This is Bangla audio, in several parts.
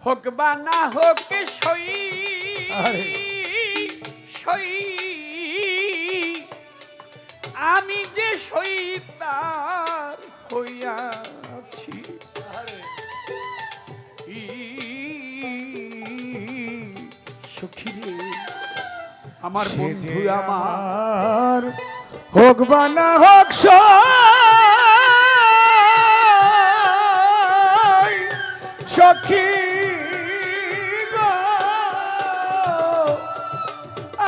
হোক বা না হোক সই আরে সই আমি যে সই তার হইয়াছি সখী রে আমার সে বন্ধু যে আমার আমার হোক বা না হোক সই সখী গো,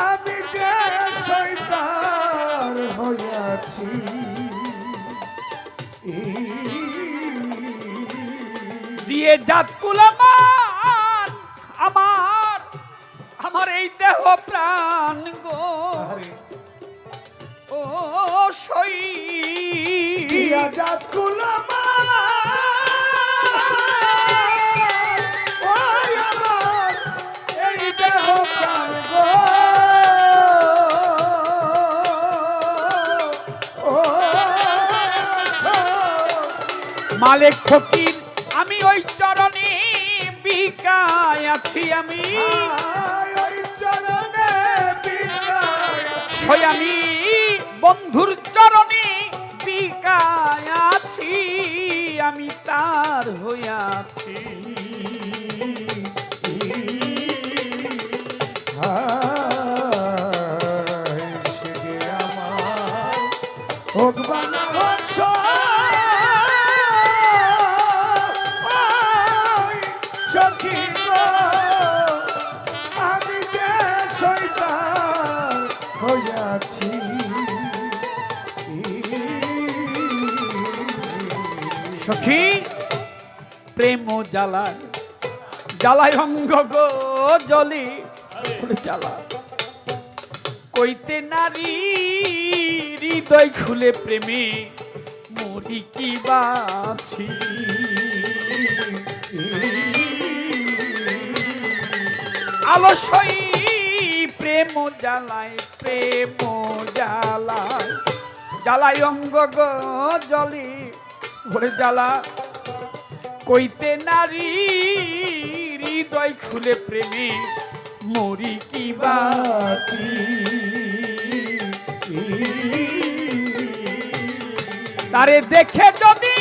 আমি যে শয়তান হইয়াছি দিয়ে জাত কুলামান আমার আমার এই দেহ প্রাণ গো আরে ও সই দিয়া জাত কুলামান ওই আমার এই দেহ প্রাণ গো, ও মালিক ফকির আমি ওই চরণে বিকায় আছি আমি ওই চরণে বিকায় সই আমি বন্ধুর চরণে বিকায় আছি আমি তার হইয়াছি সে যে আমার হোক বা না হোক সখী গো, আমি যে শয়তান হইয়াছি সখী প্রেম জ্বালায় জ্বালায় অঙ্গ গো জলে জ্বালা কইতে নারী হৃদয় খুলে প্রেমে মরি কি বাছি আলসই প্রেম জ্বালায় জ্বালায় অঙ্গ গো জলে ভরে জ্বালা কইতে নারী হৃদয় খুলে প্রেমে মরি কি বাছি তারে দেখে যদি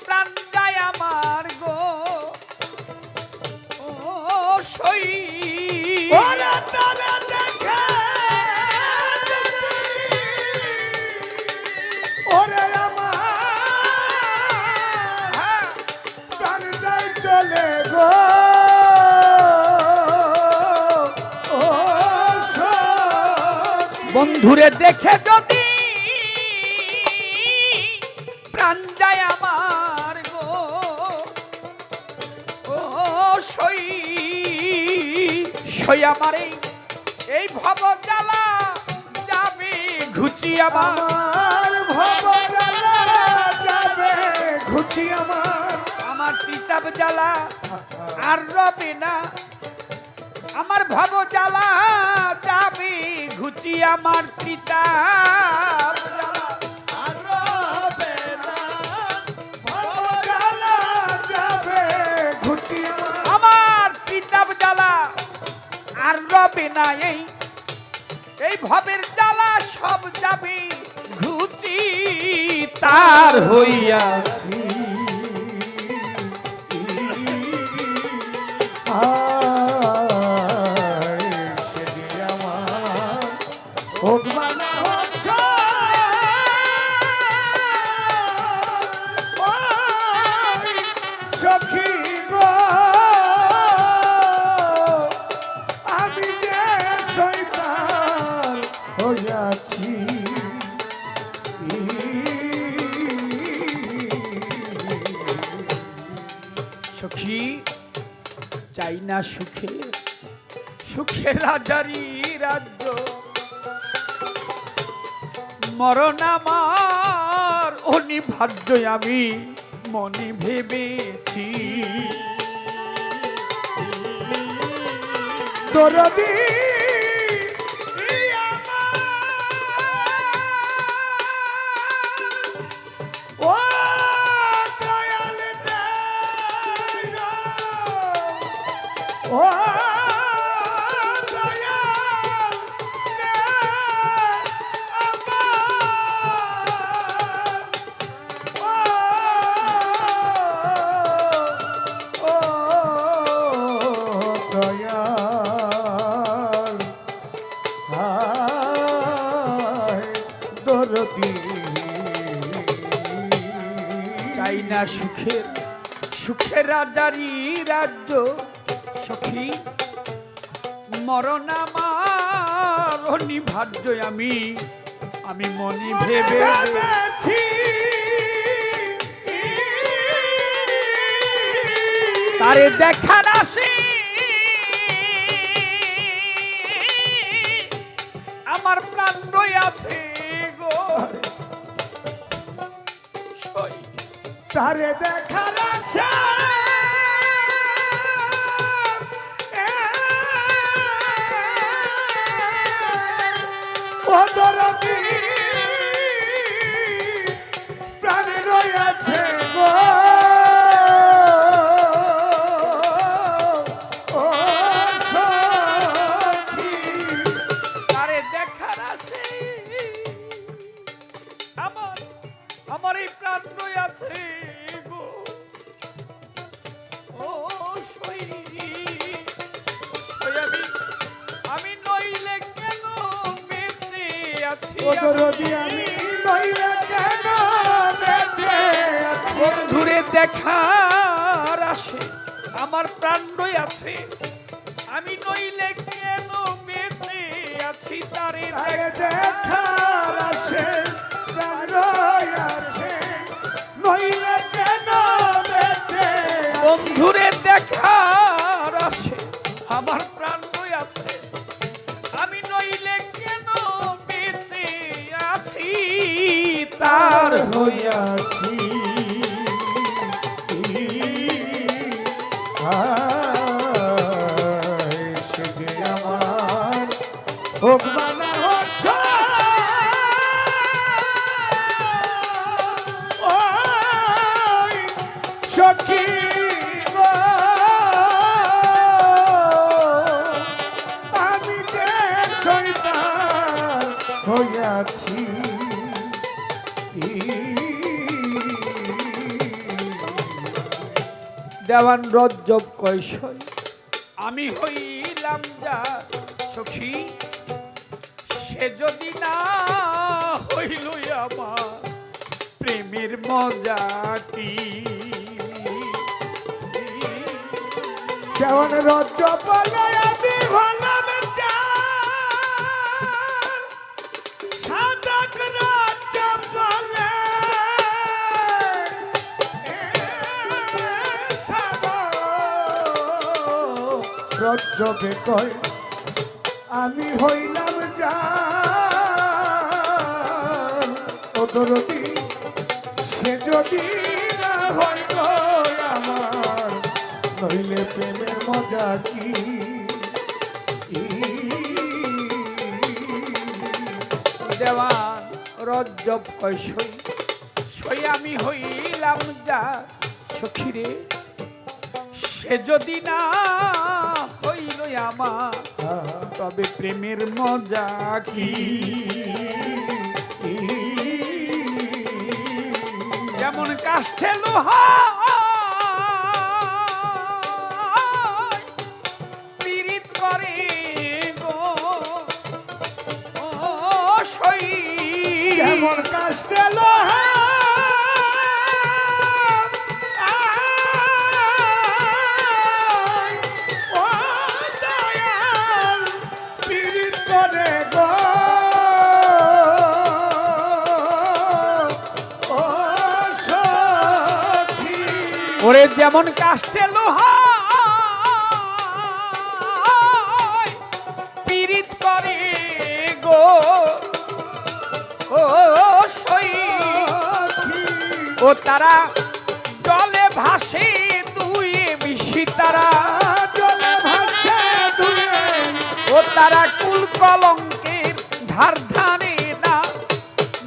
প্রাণ যায় আমার গো ও সই ওরে তারে দেখে ওরে আমার প্রাণ যায় চলে গো, ও বন্ধুরে দেখে যদি প্রাণ যায় আমার গো ও সই সই আমার এই ভব জ্বালা যাবে ঘুচি আমার আমার ভব জ্বালা যাবে ঘুচি আমার আমার পিতাব জ্বালা আর রবে না আমার ভব জ্বালা যাবে ঘুচি আমার পিতাব জ্বালা আর রবে না, ভব জ্বালা যাবে ঘুচি আমার আমার পিতাব জ্বালা আর রবে না এই ভবের জ্বালা সব যাবে ঘুচি তার হইয়াছি সে যে আমার হোক বা না হোক সখী গো, আমি যে শয়তান হইয়াছি সখী চাই না সুখে রাজারি রাজ্য মরণ আমার অনিবার্য আমি মনে ভেবেছি দরদি ও চাই না সুখের সুখের রাজারি রাজ্য সখী মরণ আমার অনিবার্য আমি আমি মনে ভেবে ভেবেছি তারে দেখার আসে আমার প্রাণ রইয়াছে গো সই তারে দেখার আশা ও দরদি প্রাণে রয়েছে গো ও সখী তারে দেখার আসে আমার আমার এই প্রাণ রইয়াছে গো ও সই সই আমি নইলে কেন বেঁচে আছি ও দরদি আমি নইলে কেন বেঁচে আছি বন্ধুরে দেখার আসে আমার প্রাণ রইয়াছে আমি নইলে কেন বেঁচে আছি তারে তারে দেখার আশে প্রাণ রয়েছে নইলে কেন বেঁচে আছি বন্ধুরে দেখার আসে আমার প্রাণ রইয়াছে আমি নইলে কেন বেঁচে আছি তার হইয়াছি সে যে আমার হোক বানা হচ্ছ সখী গো, আমি যে শয়তান হইয়াছি দেওয়ান রজ্জব কৈশয় আমি হইলাম যা সখী সে যদি না হইল আমার প্রেমের মজাটি কেমন রজ্জ বলে আমি হলাম সাধক রজ্জ বলে রজ্জ বেকয় আমি হইলাম যা দরদি সে যদি না হয় গো আমার নইলে প্রেমের মজা কি দেওয়ান রজ্জব কৈশয় সই আমি হইলাম যা সখীরে সে যদি না হইল আমার তবে প্রেমের মজা কি যেমন কাষ্ঠে লোহা পীড়িত করে গো ও সই যেমন কাস্তে লোহা ও দয়াল পীড়িত করে গো ও সখী ওরে যেমন কাষ্ঠে লোহা পীড়িত করে গো ও সই ও তারা জলে ভাসে দুয়ে মিশি তারা জলে ভাসে দুয়ে ও তারা কুল কলঙ্কের ধার ধানে না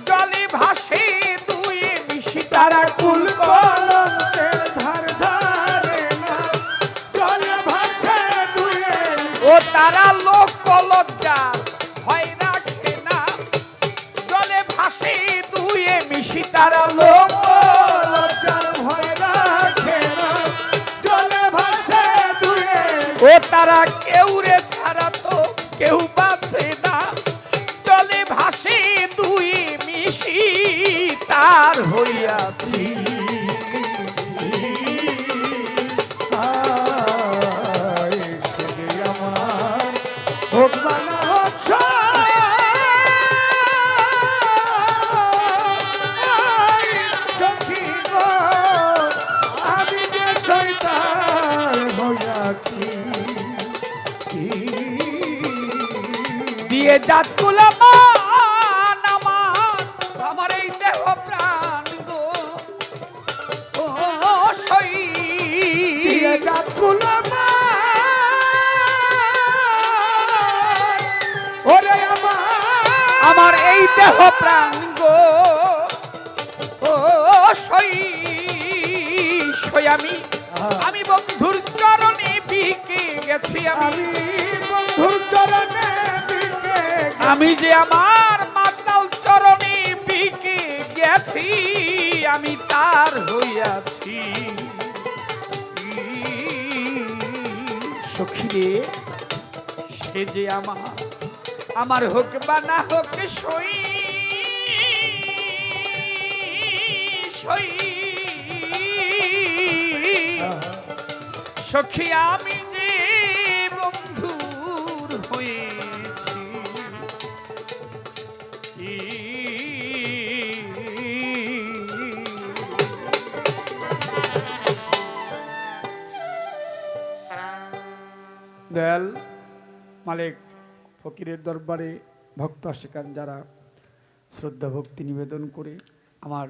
জলে ভাসে দুয়ে মিশি তারা কুল কলঙ্কের ধার ধারে না জলে ভাসে দুয়ে ও তারা লোক লজ্জা ভয় রাখে না জলে ভাসে দুয়ে মিশি তারা লোক লজ্জার ভয় রাখে না জলে ভাসে দুয়ে ও তারা কেউ রে ছাড়া তো কেউ বাঁচে না জলে ভাসে দুই মিশি তার হইয়াছি প্রিয় জাত কুলামান আমার এই দেহ প্রাণ গো ও শহীদ জাত কুলামান ওরে আমার এই দেহ প্রাণ গো ও সই আমি বন্ধুর চরণে বিকে গেছি আমি বন্ধুর চরণে বিকে আমি যে আমার মাতাল চরণে বিকে গেছি আমি তার হইয়াছি সখী রে সে যে আমার হোক বা না হোক সই সখী আমি যে বন্ধুর হয়েছি দয়াল মালিক ফকিরের দরবারে ভক্ত আশিকান যারা শ্রদ্ধা ভক্তি নিবেদন করে আমার